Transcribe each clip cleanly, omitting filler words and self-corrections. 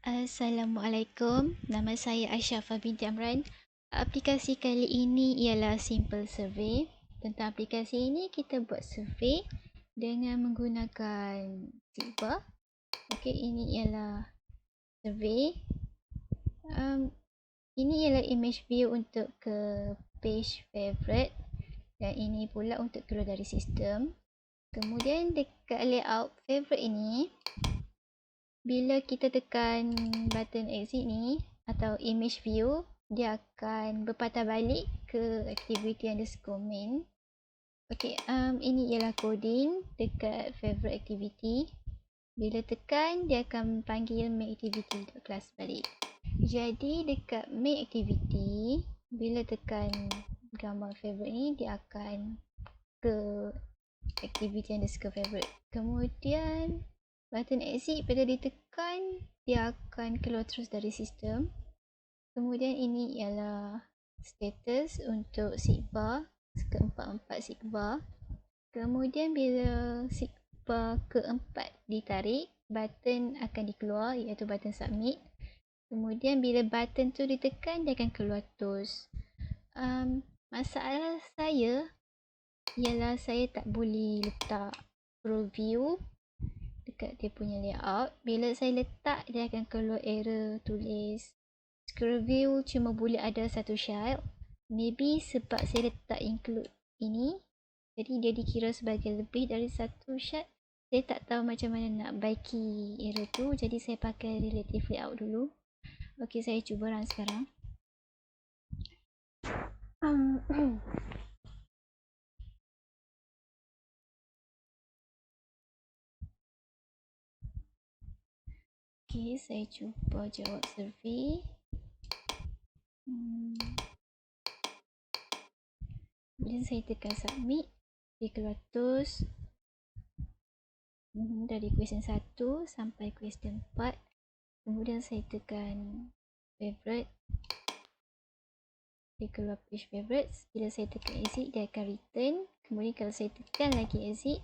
Assalamualaikum, nama saya Asyafah binti Amran. Aplikasi kali ini ialah Simple Survey. Tentang aplikasi ini, kita buat survey dengan menggunakan Sigbar. Okey, ini ialah survey. Ini ialah image view untuk ke page favorite dan ini pula untuk keluar dari sistem. Kemudian dekat layout favorite ini, bila kita tekan button exit ni atau image view, dia akan berpatah balik ke activity_main. Okey, ini ialah coding dekat favorite activity. Bila tekan, dia akan panggil make activity.class balik. Jadi dekat make activity, bila tekan gambar favorite ni, dia akan ke activity_favorite. Kemudian button exit bila ditekan, dia akan keluar terus dari sistem. Kemudian ini ialah status untuk Sigbar, keempat-empat Sigbar. Kemudian bila Sigbar keempat ditarik, button akan dikeluar iaitu button submit. Kemudian bila button tu ditekan, dia akan keluar terus. Masalah saya ialah saya tak boleh letak pro view dekat dia punya layout. Bila saya letak, dia akan keluar error tulis scroll view cuma boleh ada satu child. Maybe sebab saya letak include ini, jadi dia dikira sebagai lebih dari satu child. Saya tak tahu macam mana nak baiki error tu, jadi saya pakai relative layout dulu. Okey, saya cuba run sekarang. Okey, saya cuba jawab survey. Kemudian saya tekan submit, dia keluar terus dari question 1 sampai question 4. Kemudian saya tekan favorite, dia keluar page favorites. Bila saya tekan exit, dia akan return. Kemudian kalau saya tekan lagi exit,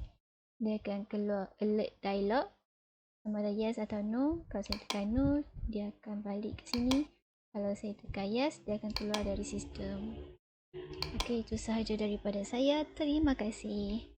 dia akan keluar alert dialog sama ada yes atau no. Kalau saya tekan no, dia akan balik ke sini. Kalau saya tekan yes, dia akan keluar dari sistem. Okey, itu sahaja daripada saya. Terima kasih.